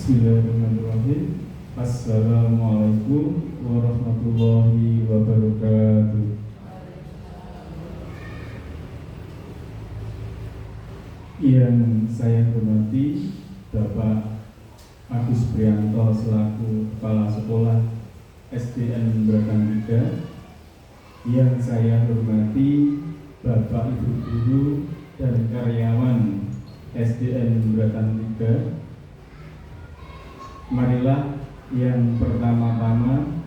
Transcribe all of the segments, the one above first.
Bismillahirrahmanirrahim. Assalamualaikum warahmatullahi wabarakatuh. Yang saya hormati Bapak Agus Prianto selaku Kepala Sekolah SDN Bratan 3. Yang saya hormati Bapak Ibu Guru dan karyawan SDN Bratan 3. Marilah yang pertama-tama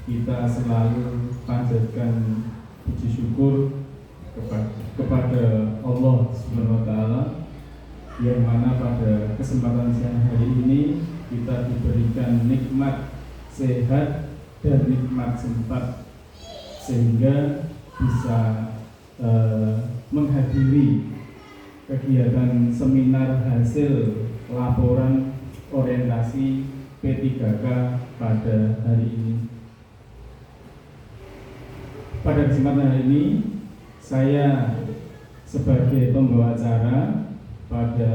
kita selalu panjatkan puji syukur kepada Allah Subhanahu wa Ta'ala, yang mana pada kesempatan siang hari ini kita diberikan nikmat sehat dan nikmat sempat sehingga bisa menghadiri kegiatan seminar hasil laporan orientasi P3K pada hari ini. Pada kesempatan hari ini saya sebagai pembawa acara pada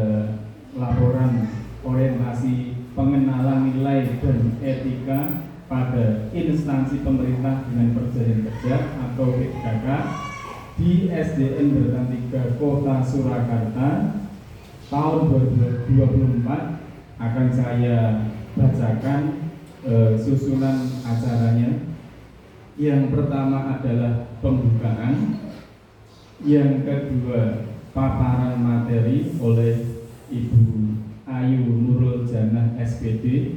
laporan orientasi pengenalan nilai dan etika pada instansi pemerintah dengan perjanjian kerja atau P3K di SDN Bratan 3 Kota Surakarta tahun 2024 akan saya bacakan susunan acaranya. Yang pertama adalah pembukaan, yang kedua paparan materi oleh Ibu Ayu Nurul Janah SPD,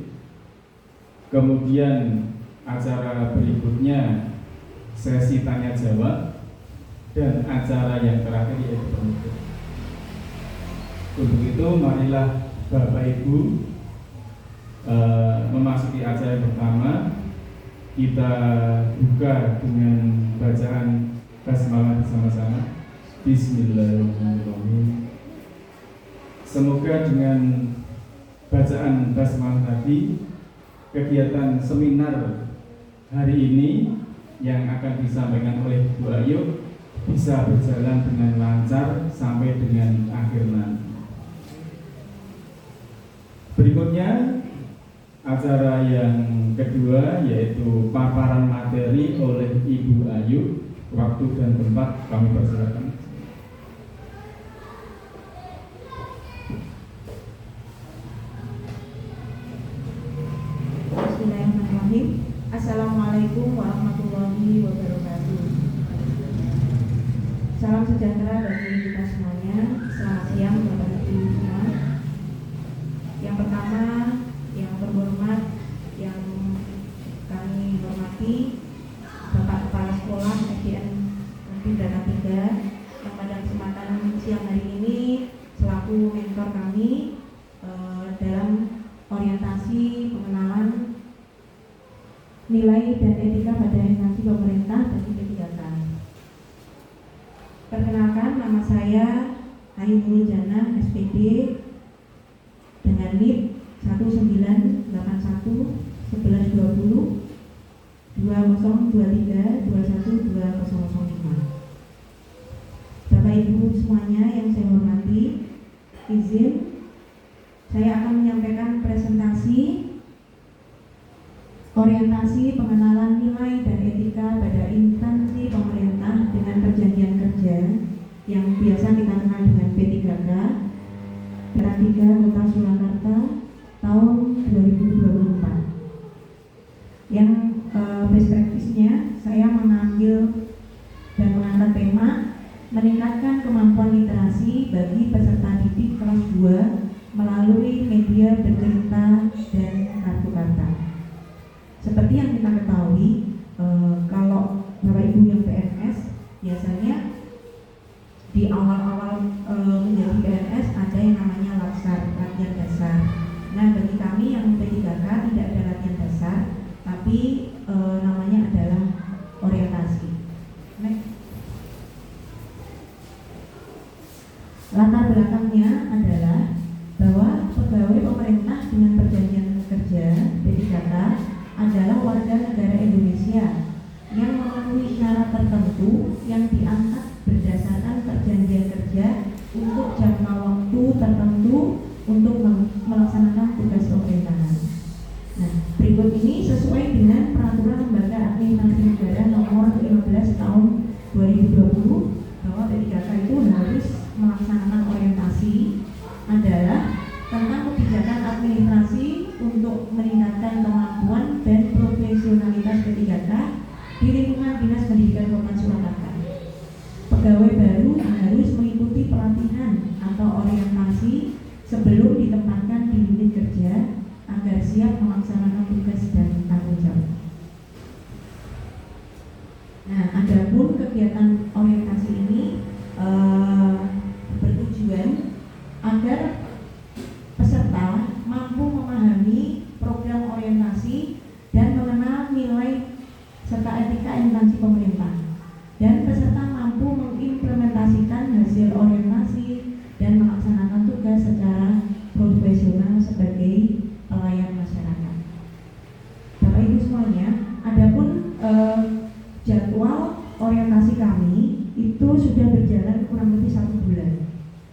kemudian acara berikutnya sesi tanya jawab, dan acara yang terakhir yaitu penutup. Untuk itu marilah Bapak Ibu memasuki acara yang pertama. Kita buka dengan bacaan basmalah bersama-sama. Bismillahirrahmanirrahim. Semoga dengan bacaan basmalah tadi, kegiatan seminar hari ini yang akan disampaikan oleh Bu Ayu bisa berjalan dengan lancar sampai dengan akhir nanti. Berikutnya acara yang kedua yaitu paparan materi oleh Ibu Ayu. Waktu dan tempat kami persilakan. Bismillahirrahmanirrahim. Assalamualaikum warahmatullahi wabarakatuh. Salam sejahtera bagi kita semuanya. Selamat siang Bapak Ibu semua. Yang pertama, yang terhormat, yang kami hormati Bapak Kepala Sekolah SDN Bratan 3, yang pada kesempatan siang hari ini selaku mentor kami dalam orientasi pengenalan nilai dan etika pada instansi pemerintah bagi P3K. Perkenalkan, nama saya Ayu Nurul Janah SPD dengan NIP 1981 1120 2023 21205. Bapak Ibu semuanya yang saya hormati, izin saya akan menyampaikan presentasi orientasi pengenalan nilai dan etika pada instansi pemerintah dengan perjanjian kerja yang biasa kita kenal dengan P3K, Bratan 3 Kota Surakarta tahun 2024. Yang best practice-nya saya mengambil dan mengangkat tema meningkatkan kemampuan literasi bagi peserta didik kelas 2 melalui media bercerita dan kartu kata. Seperti yang kita ketahui, kalau Bapak Ibu yang PNS biasanya di awal-awal menjadi PNS ada yang namanya latsar, latihan dasar. Nah, bagi kami yang P3K tidak ada latihan dasar, tapi namanya adalah orientasi. Latar belakangnya adalah bahwa pegawai pemerintah dengan perjanjian kerja P3K adalah warga negara Indonesia yang memenuhi syarat tertentu yang diangkat berdasarkan perjanjian kerja untuk jangka waktu tertentu untuk melaksanakan tugas pemerintah. sesuai dengan Peraturan Lembaga Administrasi Negara Nomor 15 Tahun 2020 bahwa P3K itu harus melaksanakan orientasi adalah tentang kebijakan administrasi untuk meningkatkan kemampuan dan profesionalitas P3K di lingkungan Dinas Pendidikan Kota Surakarta. Pegawai baru harus mengikuti pelatihan atau orientasi sebelum ditempatkan di unit kerja agar siap melaksanakan tugas dan tanggung jawab. Nah, adapun kegiatan orientasi ini bertujuan agar peserta mampu memahami program orientasi dan mengenal nilai serta etika instansi pemerintah, dan peserta mampu mengimplementasikan hasil orientasi dan melaksanakan tugas secara profesional sebagai pelayan masyarakat. Bapak Ibu semuanya, adapun jadwal orientasi kami itu sudah berjalan kurang lebih 1 bulan,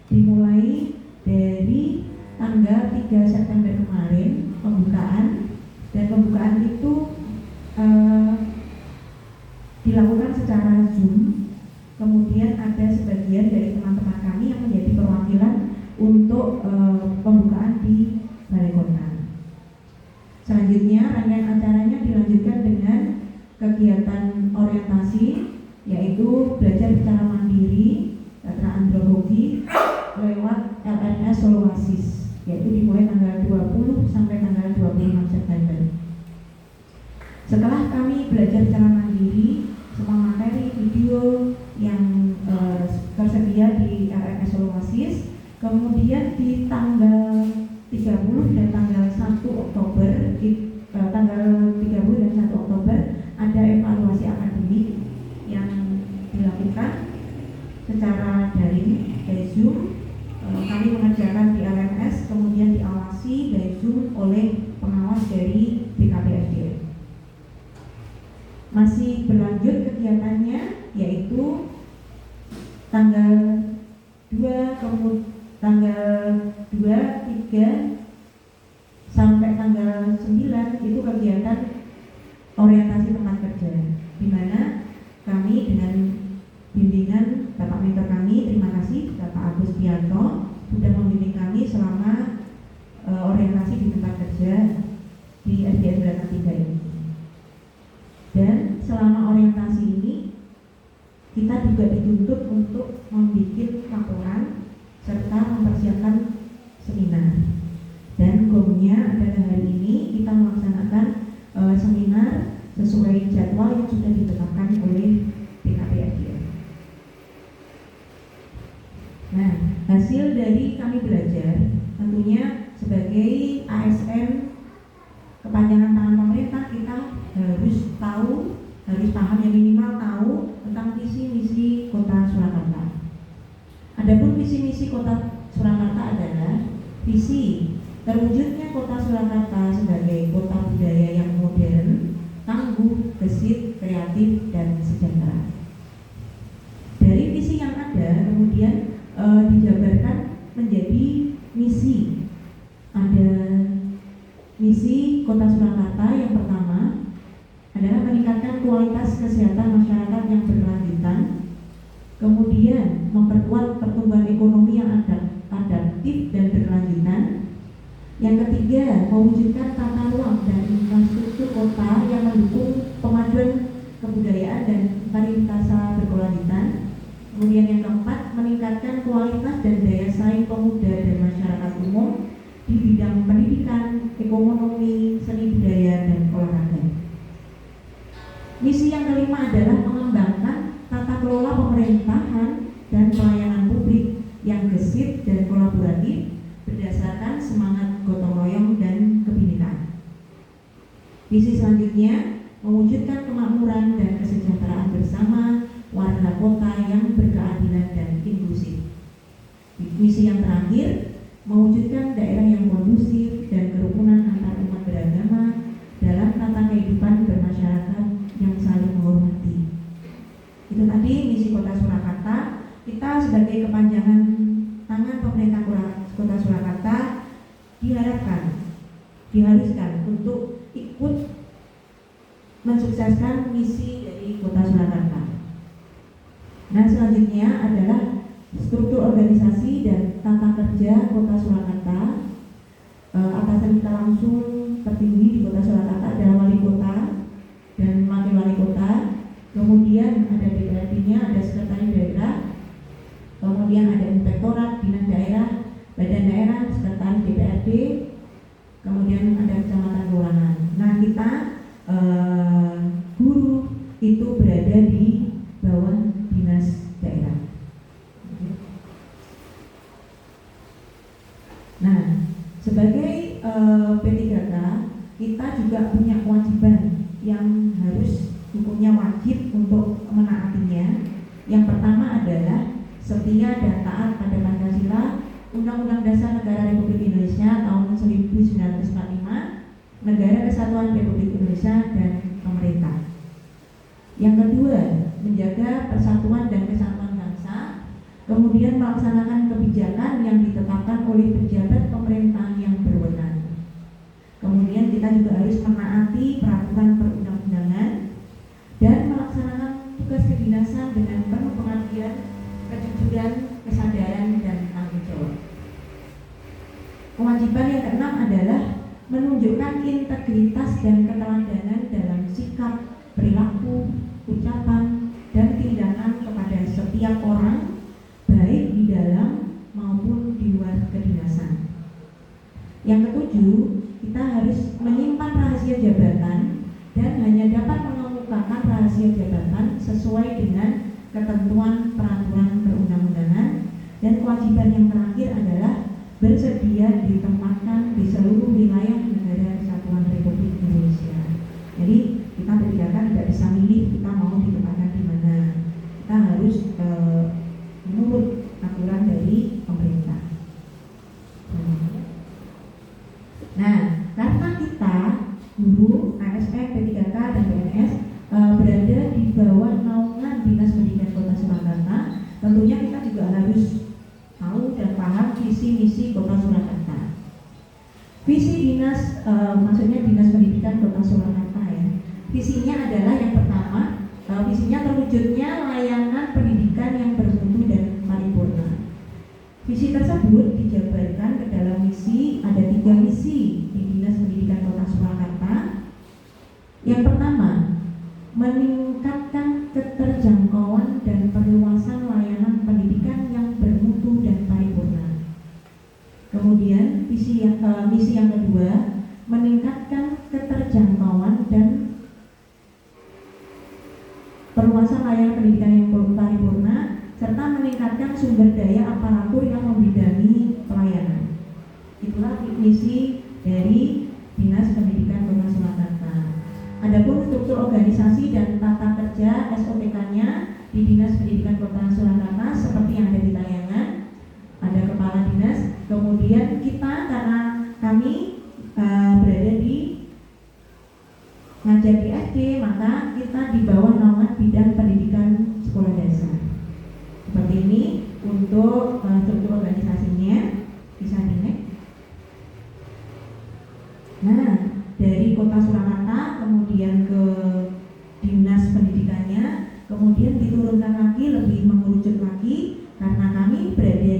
dimulai dari tanggal 3 September kemarin pembukaan, dan pembukaan itu dilakukan secara Zoom. Kemudian ada sebagian dari teman-teman kami yang menjadi perwakilan untuk pembukaan di Balai Kota. Selanjutnya rangkaian acaranya dilanjutkan dengan kegiatan orientasi, yaitu belajar secara mandiri tetra andragogi lewat LMS Soloasis, yaitu dimulai tanggal 20 sampai tanggal 26 September. Setelah kami belajar secara mandiri, semua materi video yang tersedia di LMS Soloasis, kemudian di tanggal 30 dan tanggal 1 Oktober tanggal 30 dan 1 Oktober ada evaluasi akademik yang dilakukan secara daring dari Zoom. Kami mengerjakan di LMS, kemudian diawasi dari Zoom oleh pengawas dari BKPSDM. Masih berlanjut kegiatannya, yaitu tanggal 2, 3 sampai tanggal 9 itu kegiatan orientasi tempat kerja, di mana kami dengan bimbingan Bapak Mentor kami, terima kasih Bapak Agus Pianto, sudah membimbing kami selama orientasi di tempat kerja di SDN Belakang 3 ini. Dan selama orientasi ini kita juga dituntut untuk membuat laporan serta mempersiapkan seminar. Dan goalnya adalah hari ini kita melaksanakan seminar sesuai jadwal yang sudah ditetapkan oleh BKPSDM. Nah, hasil dari kami belajar tentunya sebagai ASN kepanjangan tangan pemerintah, kita harus tahu, harus paham, yang minimal tahu tentang visi misi Kota Surakarta. Adapun visi misi Kota Surakarta adalah visi terwujudnya Kota Surakarta sebagai kota budaya yang modern, tangguh, gesit, kreatif, dan sejahtera. Dari visi yang ada kemudian dijabarkan menjadi misi. Ada misi Kota Surakarta yang pertama adalah meningkatkan kualitas kesehatan masyarakat yang berkelanjutan, kemudian memperkuat pertumbuhan ekonomi yang adaptif dan berkelanjutan. Yang ketiga, mewujudkan tata ruang dan infrastruktur kota yang mendukung pemajuan kebudayaan dan pariwisata berkelanjutan. Kemudian yang keempat, meningkatkan kualitas dan daya saing pemuda dan masyarakat umum di bidang pendidikan, ekonomi, seni budaya, dan olahraga. Misi yang kelima adalah mengembangkan tata kelola pemerintahan dan pelayanan publik yang gesit dan kolaboratif berdasarkan semangat gotong royong dan kebinekaan. Visi selanjutnya, mewujudkan kemakmuran dan kesejahteraan bersama warga kota yang berkeadilan dan inklusif. Misi yang terakhir, mewujudkan daerah yang kondusif dan kerukunan antar umat beragama dalam tata kehidupan bermasyarakat yang saling menghormati. Itu tadi misi Kota Surakarta. Kita sebagai kepanjangan tangan pemerintah Kota Surakarta diharuskan untuk ikut mensukseskan misi dari Kota Surakarta. Nah, selanjutnya adalah struktur organisasi dan tata kerja Kota Surakarta. Atasan kita langsung tertinggi di Kota Surakarta adalah Wali Kota dan Wakil Wali Kota. Kemudian ada DPRD-nya, ada Sekretaris Daerah, kemudian ada Inspektorat Dinas Daerah, Badan Daerah, Sekretaris DPRD, kemudian ada Kecamatan Kelurahan. Nah, kita guru itu berada di bawah Dinas Daerah. Nah, sebagai P3K kita juga punya kewajiban yang harus hukumnya wajib untuk menaatinya. Yang pertama adalah setia dan taat pada Pancasila, Undang-Undang Dasar Negara Republik Indonesia tahun 1945, Negara Kesatuan Republik Indonesia, dan pemerintah. Yang kedua, menjaga persatuan dan kesatuan bangsa, kemudian melaksanakan kebijakan yang ditetapkan oleh pejabat pemerintah yang berwenang. Kemudian kita juga harus menaati peraturan perundang-undangan dan melaksanakan tugas kedinasan dengan penuh pengabdian, kejujuran, kesadaran, dan tanggung jawab. Kewajiban yang keenam adalah menunjukkan integritas dan keteladanan dalam sikap, perilaku, ucapan, dan tindakan kepada setiap orang, baik di dalam maupun di luar kedinasan. Yang ketujuh, kita harus menyimpan rahasia jabatan dan hanya dapat mengemukakan rahasia jabatan sesuai dengan ketentuan peraturan perundang-undangan. Dan kewajiban yang terakhir adalah bersedia ditempatkan di seluruh wilayah Negara Kesatuan Republik Indonesia. Jadi kita tidak bisa milih kita mau ditempatkan di mana. Kita harus menurut aturan dari pemerintah. Nah, karena kita guru, ASN, P3K, dan PNS berada di bawah naungan Dinas Pendidikan Kota Surakarta, tentunya kita juga harus tahu dan paham visi misi Kota Surakarta. Visi dinas, maksudnya Dinas Pendidikan Kota Surakarta ya. Visinya adalah yang pertama, visinya terwujudnya layanan pendidikan yang bermutu dan paripurna. Visi tersebut dijabarkan ke dalam misi, ada 3 misi di Dinas Pendidikan Kota Surakarta. Yang pertama, meningkatkan keterjangkauan dan perluasan layanan pendidikan yang bermutu dan paripurna. Kemudian misi yang kedua, meningkatkan keterjangkauan dan perluasan layanan pendidikan yang paripurna, serta meningkatkan sumber daya aparatur yang membidangi pelayanan. Itulah misi dari Dinas Pendidikan Kota Surakarta. Adapun struktur organisasi dan tata kerja SOTK-nya di Dinas Pendidikan Kota Surakarta seperti yang ada di tayangan, ada kepala dinas. Kemudian kita, karena kami berada di ngajar di SD, maka kita di bawah naungan bidang pendidikan sekolah dasar. Seperti ini untuk struktur organisasinya, bisa dilihat. Nah, dari Kota Surakarta kemudian ke Dinas Pendidikannya, kemudian diturunkan lagi, lebih mengerucut lagi, karena kami berada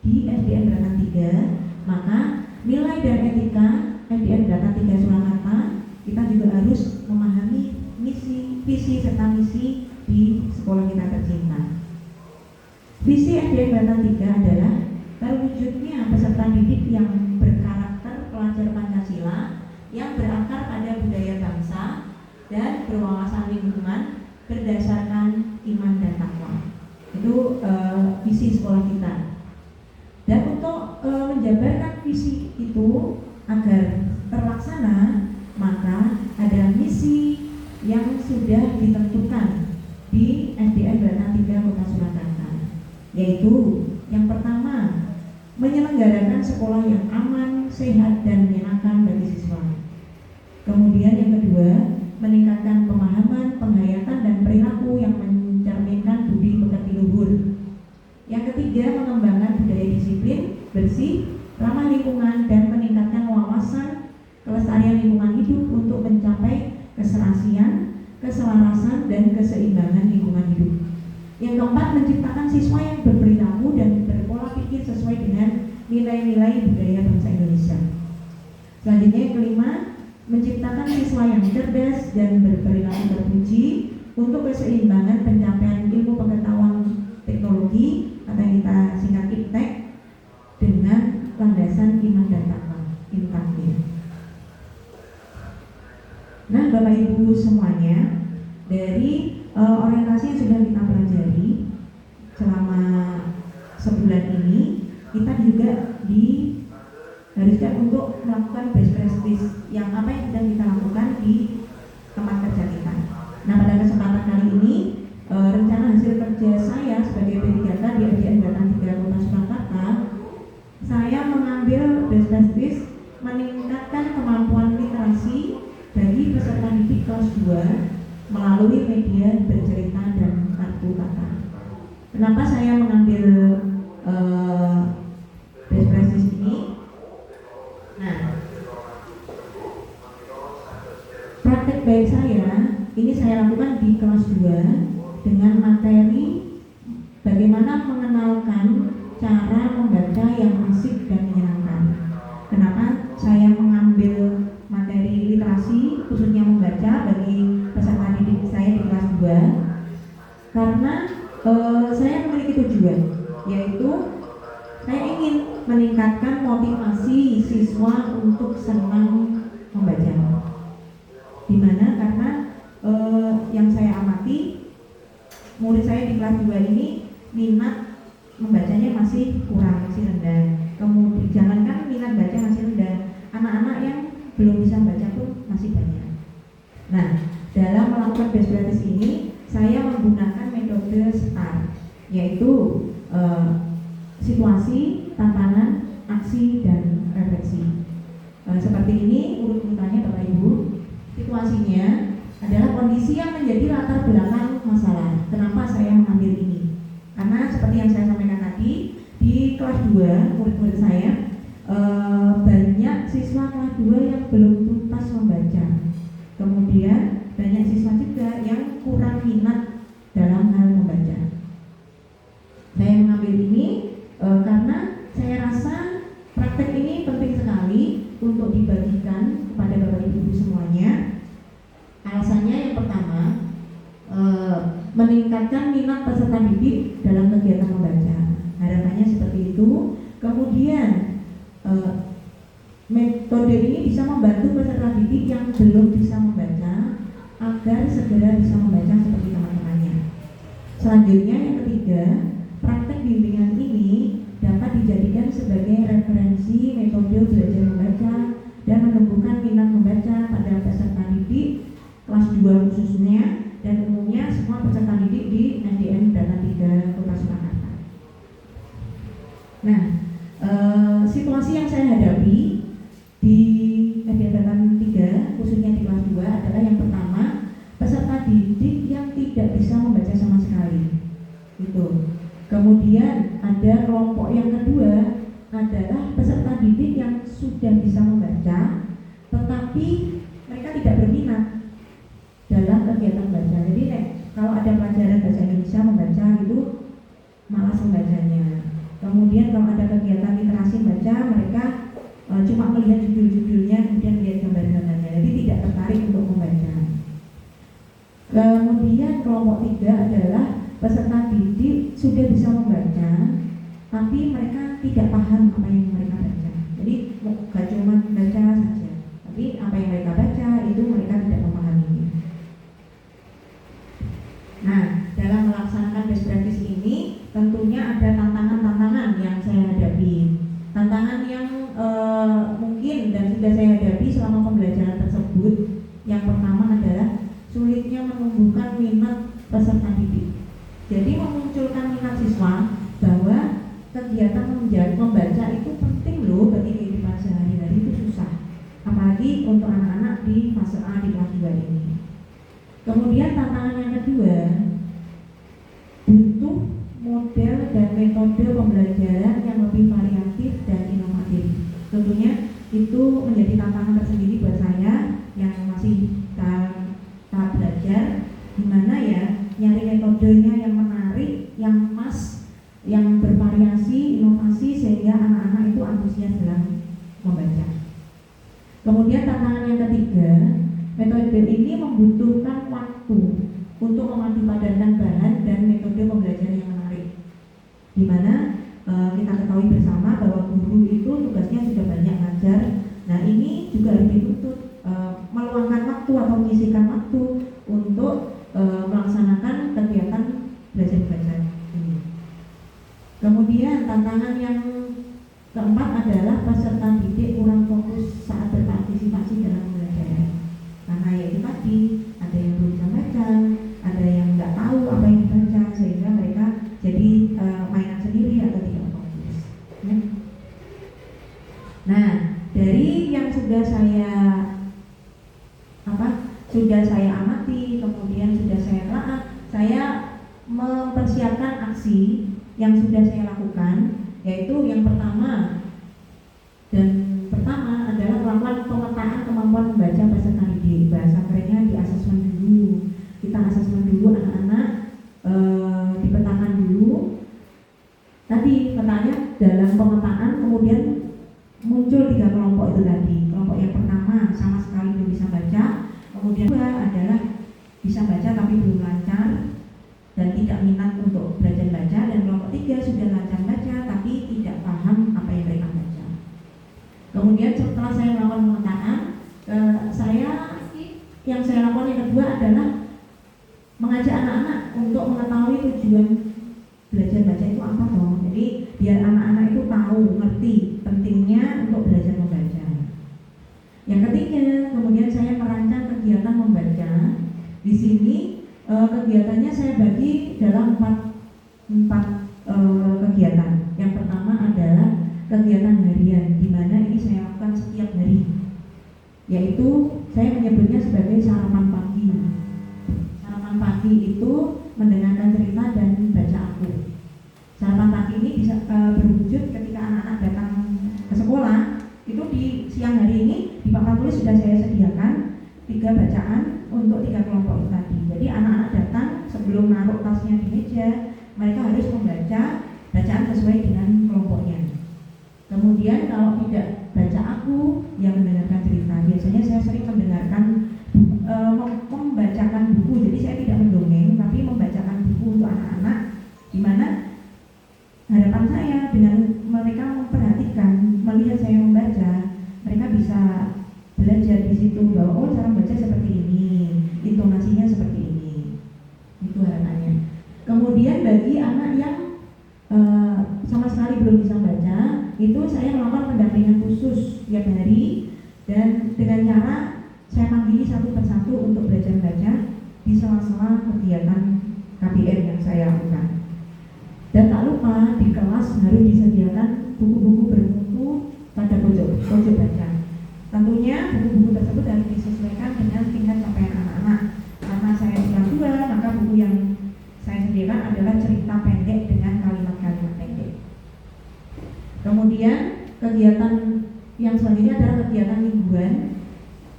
di SDN Beratan 3, maka nilai dan etika SDN Beratan 3 Surakarta kita juga harus memahami misi, visi serta misi di sekolah kita tercinta. Visi SDN Beratan 3 adalah terwujudnya peserta didik yang berkarakter pelajar Pancasila, yang berakar pada budaya bangsa dan berwawasan lingkungan berdasarkan iman dan takwa. Itu visi sekolah kita. Dan untuk menjabarkan visi itu agar terlaksana, maka ada misi yang sudah ditentukan di SDN Beratan 3 Kota Surakarta, yaitu yang pertama, menyelenggarakan sekolah yang aman, sehat, dan menyenangkan bagi siswa. Kemudian yang kedua, meningkatkan pemahaman, penghayatan, dan perilaku yang mencerminkan budi pekerti luhur. Yang ketiga, mengembangkan budaya disiplin, bersih, ramah lingkungan, dan meningkatkan wawasan kelestarian lingkungan hidup untuk mencapai keserasian dan keseimbangan lingkungan hidup. Yang keempat, menciptakan siswa yang berperilaku dan berpola pikir sesuai dengan nilai-nilai budaya bangsa Indonesia. Selanjutnya yang kelima, menciptakan siswa yang cerdas dan berperilaku terpuji untuk keseimbangan pencapaian ilmu pengetahuan teknologi atau yang kita singkat IPTEK dengan landasan iman dan takwa, intaknya. Nah, Bapak Ibu semuanya, dari orientasi yang sudah kita pelajari selama sebulan ini, kita juga diharuskan untuk melakukan best practice yang apa yang sedang kita lakukan di tempat kerja kita. Nah, pada kesempatan kali ini rencana hasil kerja saya sebagai P3K di ADN Data 3 Kota Surakarta, saya mengambil best practice meningkatkan kemampuan literasi bagi peserta didik kelas 2 melalui media bercerita dan kartu kata. Kenapa saya mengambil best practice ini? Nah, praktek baik saya ini saya lakukan di kelas 2 dengan materi bagaimana mengenalkan cara membaca yang asik dan menyenangkan. Kenapa saya mengambil materi literasi khususnya membaca bagi peserta didik saya di kelas 2? Karena saya memiliki tujuan, yaitu saya ingin meningkatkan motivasi siswa untuk senang membaca. Dimana karena yang saya amati, murid saya di kelas 2 ini minat membacanya masih kurang, masih rendah. Kemudian jangankan minat baca masih rendah, anak-anak yang belum bisa baca pun masih banyak. Nah, dalam melakukan best practice ini, saya menggunakan metode STAR, yaitu situasi, tantangan, aksi, dan refleksi. Seperti ini urut-urutannya Bapak Ibu. Situasinya adalah kondisi yang menjadi latar belakang masalah. Kenapa saya mengambil ini? Karena seperti yang saya sampaikan tadi, di kelas 2 murid-murid saya banyak siswa kelas 2 yang belum tuntas membaca. Kemudian banyak siswa juga yang kurang minat dalam hal membaca. Saya mengambil ini karena saya rasa praktek ini penting sekali untuk dibagikan kepada Bapak Ibu semuanya. Alasannya yang pertama, meningkatkan minat peserta didik dalam kegiatan membaca. Harapannya seperti itu. Kemudian metode ini bisa membantu peserta didik yang belum bisa membaca agar segera bisa membaca seperti teman-temannya. Selanjutnya yang ketiga, praktek bimbingan ini dapat dijadikan sebagai referensi metode belajar membaca dan menumbuhkan minat membaca pada peserta didik kelas 2 khususnya dan umumnya semua peserta didik di ADN Data 3 Kota Surakarta. Nah, situasi yang saya hadapi di ADN Data 3 khususnya di kelas 2 adalah yang pertama, peserta didik yang tidak bisa membaca sama sekali. Gitu. Kemudian ada kelompok yang kedua adalah peserta didik yang sudah bisa membaca tetapi mereka tidak berminat dalam kegiatan baca. Jadi kalau ada pelajaran bahasa Indonesia membaca itu malas membacanya. Kemudian kalau ada kegiatan literasi baca, mereka cuma melihat judul-judulnya kemudian lihat gambar-gambarnya, jadi tidak tertarik untuk membaca. Kemudian kelompok 3 adalah peserta didik sudah bisa membaca tapi mereka tidak paham apa yang mereka baca. Jadi bukan cuma baca saja, tapi apa yang mereka baca itu mereka tidak memahami. Nah, dalam melaksanakan best practice ini tentunya ada tantangan-tantangan yang saya hadapi. Tantangan yang mungkin dan sudah saya hadapi selama pembelajaran tersebut. Yang pertama adalah sulitnya menumbuhkan minat peserta didik. Jadi memunculkan minat siswa bahwa kegiatan membaca itu penting loh bagi kehidupan sehari-hari, itu susah. Apalagi untuk anak-anak di fase A di kelas 2 ini. Kemudian tantangan yang kedua, butuh model dan metode pembelajaran yang lebih variatif dan inovatif. Tentunya itu menjadi tantangan tersendiri buat saya yang masih tahap belajar, Gimana ya nyari metodenya yang menarik, yang pas, yang bervariasi, inovasi sehingga anak-anak itu antusias dalam membaca. Kemudian tantangan yang ketiga, metode ini membutuhkan waktu untuk memadupadankan bahan dan metode pembelajaran yang menarik. Di mana kita ketahui bersama bahwa guru itu tugasnya sudah banyak ngajar. Nah ini juga harus dituntut meluangkan waktu atau menyisihkan waktu untuk melaksanakan kegiatan belajar membaca ini. Kemudian tantangan yang keempat adalah peserta didik kurang fokus saat berpartisipasi dalam pembelajaran. Karena ya itu tadi, ada yang belum bisa baca, ada yang nggak tahu apa yang dibaca, sehingga mereka jadi mainan sendiri atau tidak fokus. Ya. Nah, dari yang sudah saya amati, kemudian sudah saya telaah, saya mempersiapkan aksi yang sudah saya lakukan, yaitu yang pertama adalah melakukan pemetaan kemampuan membaca peserta didik. Bahasa kerennya di asesmen dulu. Kita asesmen dulu anak-anak, dipetakan dulu. Tadi petanya dalam pemetaan kemudian muncul 3 kelompok itu tadi. Kelompok yang pertama sama sekali belum bisa baca, kemudian kedua adalah bisa baca tapi belum lancar dan tidak minat untuk belajar baca, dan kelompok 3 sudah lancar baca tapi tidak paham apa yang mereka baca. Kemudian setelah saya melakukan pemetaan, yang saya lakukan yang kedua adalah mengajak anak-anak untuk mengetahui tujuan belajar baca itu apa dong. Jadi biar anak-anak itu tahu, ngerti pentingnya untuk belajar membaca. Yang ketiga, kemudian saya merancang kegiatan membaca. Di sini kegiatannya saya bagi dalam empat kegiatan. Yang pertama adalah kegiatan harian, di mana ini saya lakukan setiap hari, yaitu saya menyebutnya sebagai sarapan pagi. Sarapan pagi itu mendengarkan cerita dan baca aku. Sarapan pagi ini bisa berwujud ketika anak-anak datang ke sekolah. Itu di siang hari ini di papan tulis sudah saya sediakan 3 bacaan untuk 3 kelompok itu tadi. Jadi anak-anak datang sebelum naruh tasnya di meja, mereka harus membaca bacaan sesuai dengan kelompoknya. Kemudian kalau tidak baca aku, yang mendengarkan cerita. Biasanya saya sering membacakan buku. Jadi saya tidak mendongeng, tapi membacakan buku untuk anak-anak, di mana harapan saya dengan mereka memperhatikan, melihat saya membaca, mereka bisa belajar di situ bahwa oh cara membaca seperti ini, intonasinya seperti ini. Itu harapannya. Kemudian bagi anak yang sama sekali belum bisa baca, itu saya melakukan pendampingan khusus tiap hari, dan dengan cara saya manggili satu persatu untuk belajar baca di sela-sela kegiatan KBM yang saya lakukan. Dan tak lupa di kelas harus disediakan buku-buku bermutu pada pojok baca. Tentunya buku-buku tersebut harus disesuaikan dengan tingkat capaian anak-anak. Karena saya kelas 2, maka buku yang saya sediakan adalah cerita pendek dengan kalimat-kalimat pendek. Kemudian kegiatan yang selanjutnya adalah kegiatan mingguan.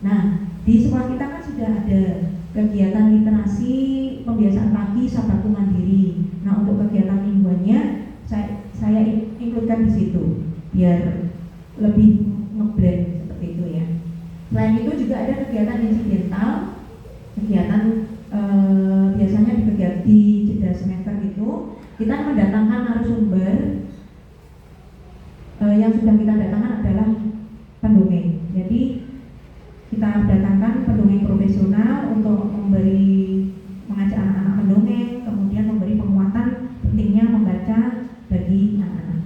Nah, di sekolah kita kan sudah ada kegiatan literasi, pembiasaan pagi, sabtu mandiri. Nah, untuk kegiatan mingguannya saya includekan di situ biar lebih nge-blend seperti itu ya. Selain itu juga ada kegiatan insidental, kegiatan biasanya di jeda semester itu kita mendatangkan narasumber. Yang sudah kita datangkan adalah pendongeng. Jadi kita datangkan pendongeng profesional untuk mengajak anak-anak pendongeng, kemudian memberi penguatan pentingnya membaca bagi anak-anak.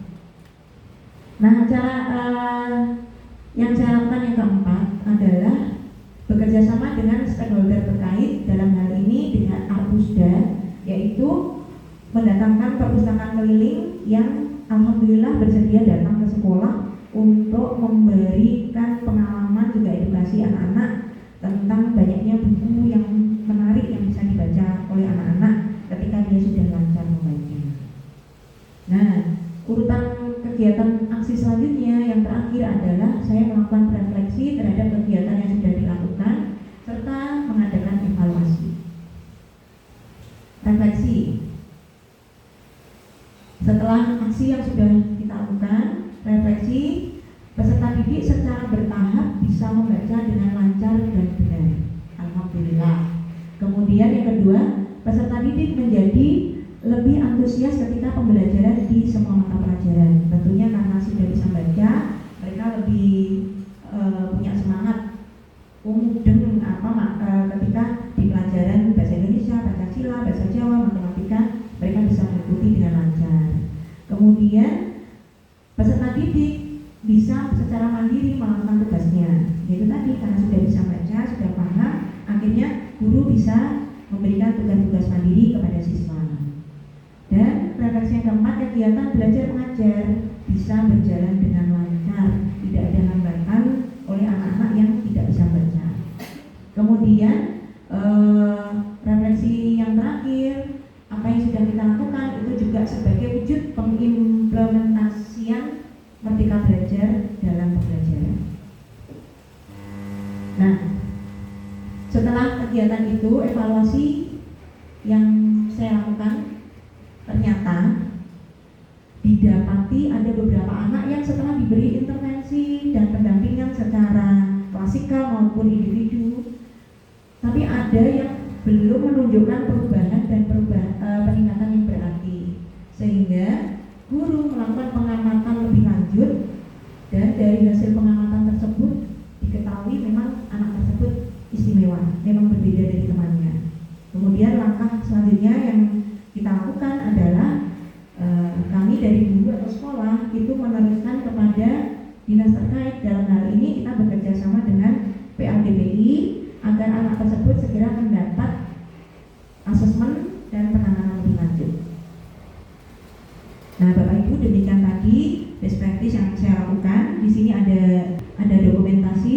Nah, cara yang saya lakukan yang keempat adalah bekerja sama dengan stakeholder terkait, dalam hal ini dengan Arpusda, yaitu mendatangkan perpustakaan keliling yang alhamdulillah bersedia datang ke sekolah untuk memberikan pengalaman juga edukasi anak-anak tentang banyaknya buku yang menarik yang bisa dibaca oleh anak-anak ketika dia sudah lancar membaca. Nah, urutan kegiatan aksi selanjutnya yang terakhir adalah saya melakukan refleksi terhadap kegiatan yang sudah dilakukan serta mengadakan evaluasi. didik secara bertahap bisa membaca dengan lancar dan benar. Alhamdulillah. Kemudian yang kedua, peserta didik menjadi lebih antusias ketika pembelajaran di semua mata pelajaran. Tentunya karena sudah bisa baca, mereka lebih punya semangat mudeng ketika di pelajaran bahasa Indonesia, Pancasila, bahasa Jawa, matematika, mereka bisa mengikuti dengan lancar. Kemudian peserta didik bisa secara mandiri melakukan tugasnya. Yaitu tadi karena sudah bisa baca, sudah paham, akhirnya guru bisa memberikan tugas-tugas mandiri kepada siswa. Dan refleksi yang keempat, kegiatan belajar mengajar bisa berjalan dengan lancar, tidak ada hambatan oleh anak-anak yang tidak bisa baca. Kemudian refleksi yang terakhir, apa yang sudah kita lakukan itu juga sebagai wujud pengimplementasian Merdeka Belajar dalam pembelajaran. Nah, setelah kegiatan itu, evaluasi yang saya lakukan, ternyata didapati ada beberapa anak yang setelah diberi intervensi dan pendampingan secara klasikal maupun individu, tapi ada yang belum menunjukkan perubahan dan peningkatan yang berarti, sehingga guru melakukan pengamatan lebih lanjut, dan dari hasil pengamatan tersebut diketahui memang anak tersebut istimewa, memang berbeda dari temannya. Kemudian langkah selanjutnya yang kita lakukan adalah kami dari guru atau sekolah itu meneruskan kepada dinas terkait. Dalam hal ini kita bekerja sama dengan PLDPI agar anak tersebut segera mendapat asesmen dan penanganan lebih lanjut. Nah, Bapak Ibu, demikian tadi best practice yang saya lakukan. Di sini ada dokumentasi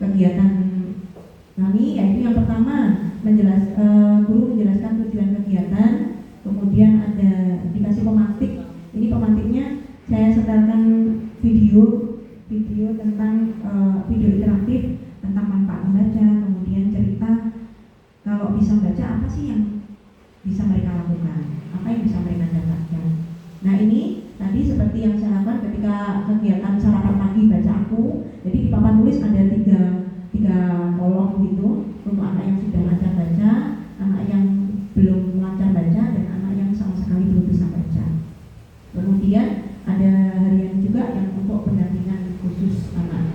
kegiatan kami, yaitu yang pertama guru menjelaskan tujuan kegiatan, kemudian ada dikasih pemantik. Ini pemantiknya saya setelkan video tentang video interaktif tentang manfaat membaca, kemudian cerita kalau bisa baca apa sih yang bisa mereka lakukan, apa yang bisa mereka dapatkan. Nah, ini tadi seperti yang saya lakukan ketika kegiatan sarapan pagi baca aku. Jadi di papan tulis ada tiga kolom gitu untuk anak yang sudah lancar baca, anak yang belum lancar baca, dan anak yang sama sekali belum bisa baca. Kemudian ada harian juga yang untuk pendampingan khusus anak.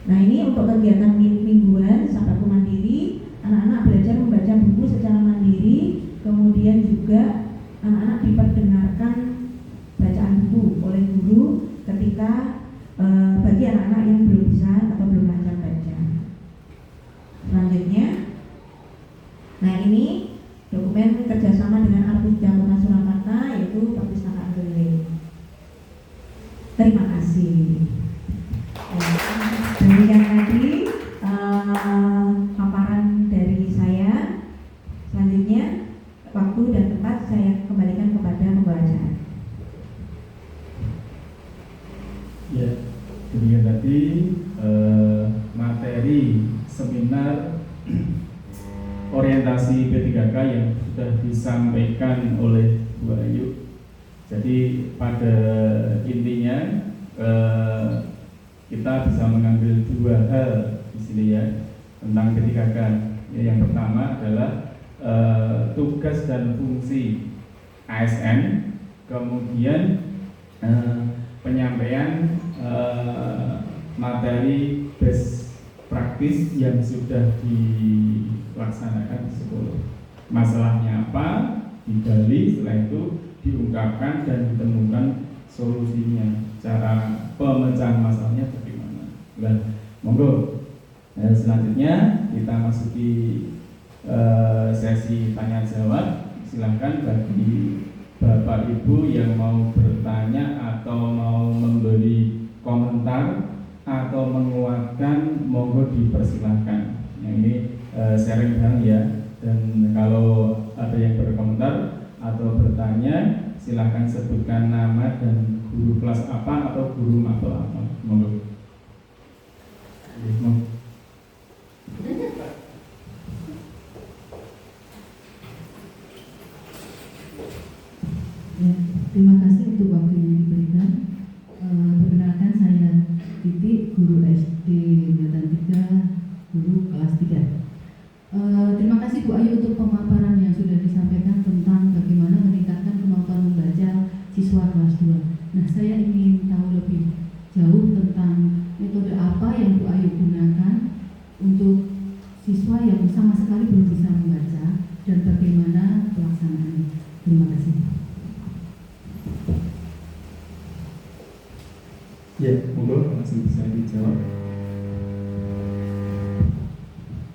Nah, ini untuk kegiatan mingguan Sahabatku Mandiri, anak-anak belajar membaca buku secara mandiri, kemudian juga anak-anak diperdengarkan bacaan buku oleh guru ketika bagi anak-anak yang belum bisa atau belum lancar baca. Selanjutnya, nah ini dokumen kerjasama dengan Arpusda Kota Surakarta, yaitu perpustakaan keliling. Terima kasih. Demikian tadi paparan dari saya. Selanjutnya, waktu dan tempat saya kembalikan kepada pembawa acara. Ya, demikian tadi materi seminar orientasi P3K yang sudah disampaikan oleh Bu Ayu. Jadi pada intinya kita bisa mengambil dua hal di sini ya tentang P3K. Yang pertama adalah tugas dan fungsi ASN, kemudian penyampaian materi best practice yang sudah dilaksanakan di sekolah. Masalahnya apa? Digali, setelah itu diungkapkan dan ditemukan solusinya. Cara pemecahan masalahnya bagaimana? Nah, monggo. Selanjutnya kita masuki sesi tanya jawab. Silakan bagi Bapak Ibu yang mau bertanya atau mau memberi komentar atau menguatkan, monggo dipersilahkan. Yang ini sharing bareng ya. Dan kalau ada yang berkomentar atau bertanya, silakan sebutkan nama dan guru kelas apa atau guru mapel apa. Monggo. Ya, terima kasih untuk waktu yang diberikan. Perkenalkan, guru SD tingkatan 3, guru kelas 3. Terima kasih Bu Ayu untuk pemaparan yang sudah disampaikan tentang bagaimana meningkatkan kemampuan membaca siswa kelas 2. Nah, saya ingin tahu lebih jauh tentang metode apa yang Bu Ayu gunakan untuk siswa yang sama sekali belum bisa membaca dan bagaimana pelaksanaannya. Terima kasih. Ya, monggo langsung bisa dijawab.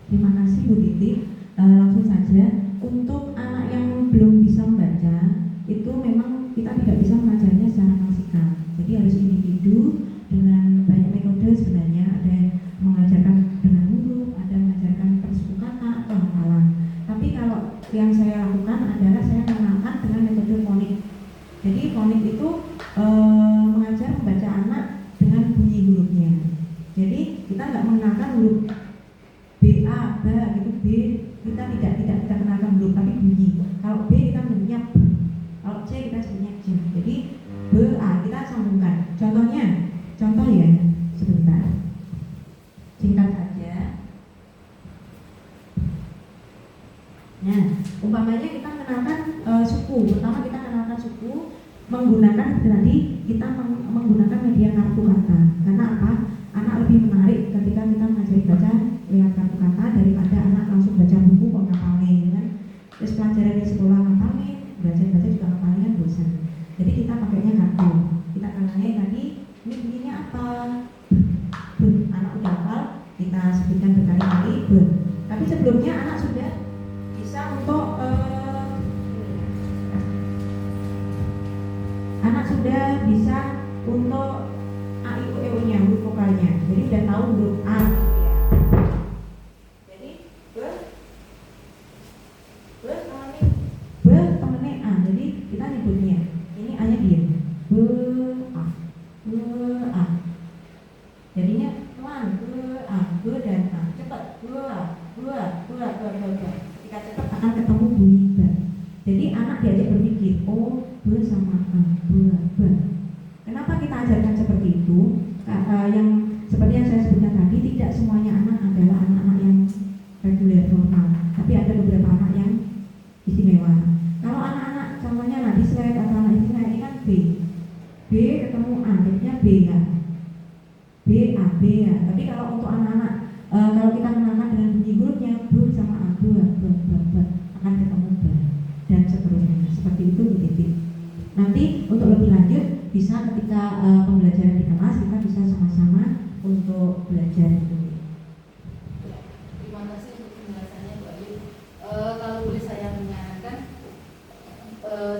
Terima kasih Bu Titi. Langsung saja, untuk anak yang belum bisa membaca itu memang kita tidak bisa mengajarnya secara klasikal. Jadi harus individu dengan banyak metode sebenarnya. Ada yang mengajarkan dengan huruf, ada yang mengajarkan per suku kata atau hafalan. Tapi kalau yang saya lakukan adalah saya mengenalkan dengan metode fonik. Jadi fonik itu mengajar membaca anak dengan bunyi hurufnya. Jadi kita nggak mengenalkan huruf B, A, B, gitu, B kita tidak kenalkan huruf tapi bunyi. Kalau B kita menyebutnya B, kalau C kita sebutnya C. Jadi B, A kita sambungkan. Contoh ya, sebentar. Singkat saja. Nah, umpamanya kita mengenalkan suku. Pertama kita mengenalkan suku menggunakan tadi kita menggunakan media kartu kata. Karena apa? Anak lebih menarik ketika kita mengajari baca lewat kartu kata daripada anak langsung baca buku kok ngapalin kan. Terus pelajaran di sekolah ngapalin, baca juga ngapalin kan bosan. Jadi kita pakainya kartu. Kita kenalnya tadi ini bunyinya apa? B. Anak udah hafal, kita sebutkan berkali-kali B. Tapi sebelumnya anak sudah bisa untuk A, I, U, E, U-nya, huruf vokalnya. Jadi udah tahu huruf A. Jadi B temennya A. Jadi kita nyebutnya. Ini A-nya diam. B, A. B, A. Jadinya pelan. B, A. B dan A. Cepat. B, A. B, A. B, A. B, A. B, A. Ketika cepat akan ketemu bunyi B. Jadi anak diajak berpikir, oh B sama A. B, A. B. Kenapa kita ajarkan seperti itu? Yang seperti yang saya sebutkan tadi, tidak semuanya anak adalah anak-anak yang reguler normal, tapi ada beberapa anak yang istimewa. Kalau anak-anak contohnya anak dislek atau anak istimewa ini kan B ketemu A, jadinya B kan, B A. Tapi kalau untuk anak-anak kalau kita kenalkan dengan bunyi hurufnya B sama A, B akan ketemu B dan seterusnya. Seperti itu Bu Titi. Nanti untuk lebih lanjut bisa ketika pembelajaran di kelas kita bisa sama-sama untuk belajar itu. Terima kasih untuk penjelasannya Bu Ayu. Kalau boleh saya menyarankan,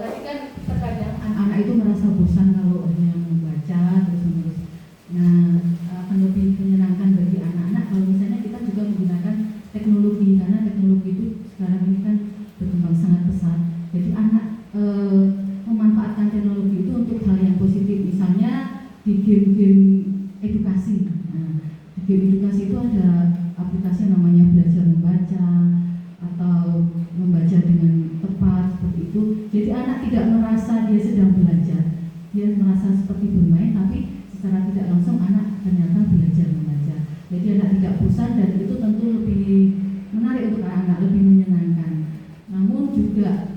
tadi kan terkadang anak-anak itu merasa bosan kalau hanya membaca terus-menerus. Nah, akan lebih menyenangkan bagi anak-anak kalau misalnya kita juga menggunakan teknologi, karena teknologi itu sekarang ini kan berkembang sangat pesat. Jadi anak memanfaatkan teknologi itu untuk hal yang positif, misalnya di game-game edukasi. Nah, di game edukasi itu ada aplikasi namanya belajar membaca atau membaca dengan tepat seperti itu. Jadi anak tidak merasa dia sedang belajar, dia merasa seperti bermain, tapi secara tidak langsung anak ternyata belajar membaca. Jadi anak tidak bosan dan itu tentu lebih menarik untuk anak-anak, lebih menyenangkan. Namun juga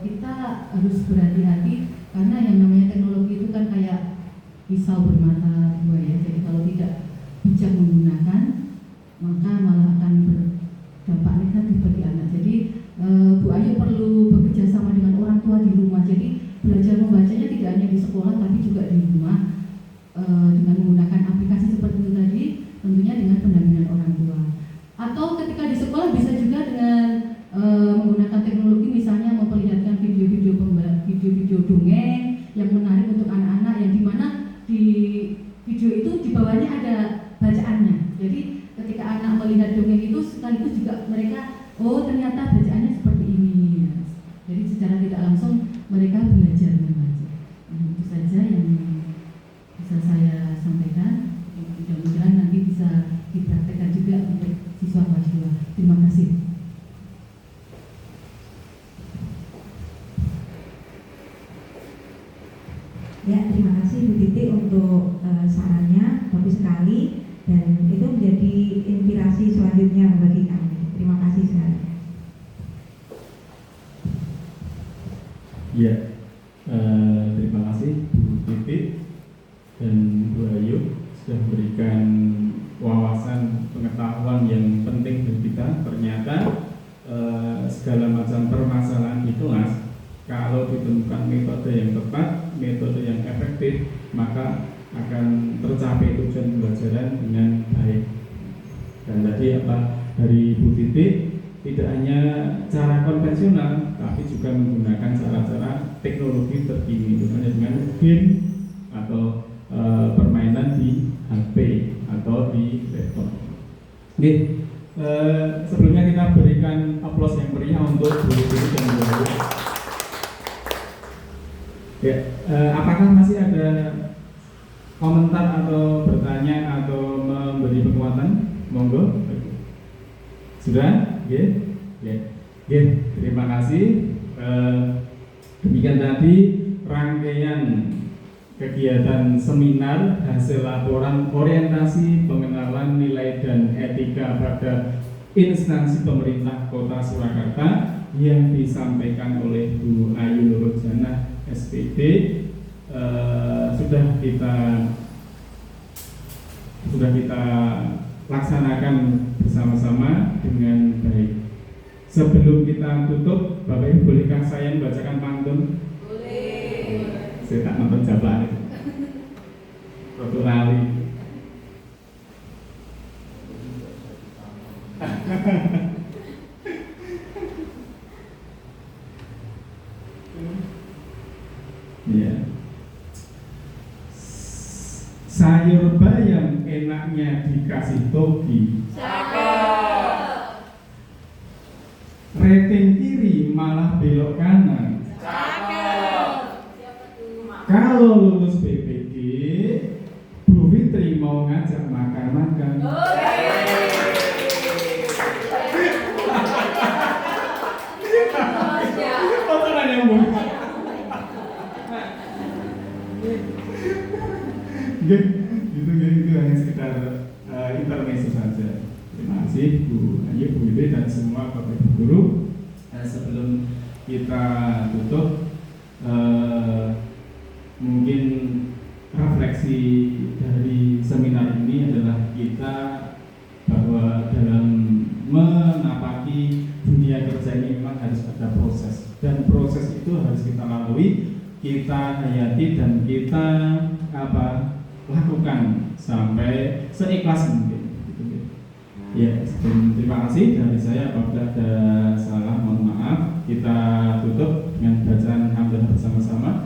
kita harus berhati-hati karena yang namanya teknologi itu kan kayak pisau bermata dua ya. Jadi kalau tidak bijak menggunakan maka malah akan berdampak negatif bagi anak. Jadi Bu Ayu perlu bekerja sama dengan orang tua di rumah. Jadi belajar membacanya tidak hanya di sekolah tapi juga di rumah dengan menggunakan aplikasi seperti itu tadi, tentunya dengan pendampingan orang tua. Atau ketika di sekolah bisa juga dengan menggunakan teknologi, misalnya memperlihatkan video-video dongeng yang menarik untuk anak-anak, yang dimana di video itu di bawahnya ada bacaannya. Jadi ketika anak melihat dongeng itu sekaligus juga mereka, oh ternyata bacaannya seperti ini. Jadi secara tidak langsung mereka belajar membaca. Itu saja yang bisa saya sampaikan. Mudah-mudahan nanti bisa dipraktekkan juga untuk siswa kelas 2. Terima kasih. Ya, terima kasih Bu Titi untuk sarannya. bagus sekali dan itu menjadi inspirasi selanjutnya bagi kami. Terima kasih sekali. Ya, terima kasih Bu Titi dan Bu Ayu sudah memberikan wawasan pengetahuan yang penting bagi kita. Ternyata segala macam permasalahan di kelas, kalau ditemukan metode yang tepat, metode yang efektif, maka akan tercapai tujuan pembelajaran dengan baik. Dan tadi dari Bu Titi, tidak hanya cara konvensional, tapi juga menggunakan cara-cara teknologi terkini, misalnya dengan game atau permainan di HP atau di laptop. Oke, sebelumnya kita berikan aplaus yang meriah untuk Bu Titi dan Bu Ayu. Ya, apakah masih ada komentar atau bertanya atau memberi penguatan? Monggo. Sudah? Oke, terima kasih. Demikian tadi rangkaian kegiatan seminar hasil laporan orientasi pengenalan nilai dan etika pada instansi pemerintah Kota Surakarta yang disampaikan oleh Bu Ayu Nurrojana SPD. Sudah kita laksanakan bersama-sama dengan baik. Sebelum kita tutup, Bapak Ibu bolehkah saya membacakan pantun? Boleh. Saya tak nonton jawaban itu. Rodo lali. Ya. Sayur bayam enaknya dikasih togi. Cakep. Rating kiri malah belok kanan. Cakep. Kalau lulus BPG, Bu Fitri mau ngajak makan-makan. Itu hanya sekedar intermezzo saja. Terima kasih Bu Ayu, Bu Fitri dan semua Bapak Ibu guru. Sebelum kita tutup, mungkin refleksi dari seminar ini adalah kita bahwa dalam menapaki dunia kerja ini memang harus ada proses, dan proses itu harus kita lalui, kita hayati dan kita lakukan sampai seikhlas mungkin. Ya, terima kasih dari saya. Apabila ada salah mohon maaf. Kita tutup dengan bacaan hamdalah bersama-sama.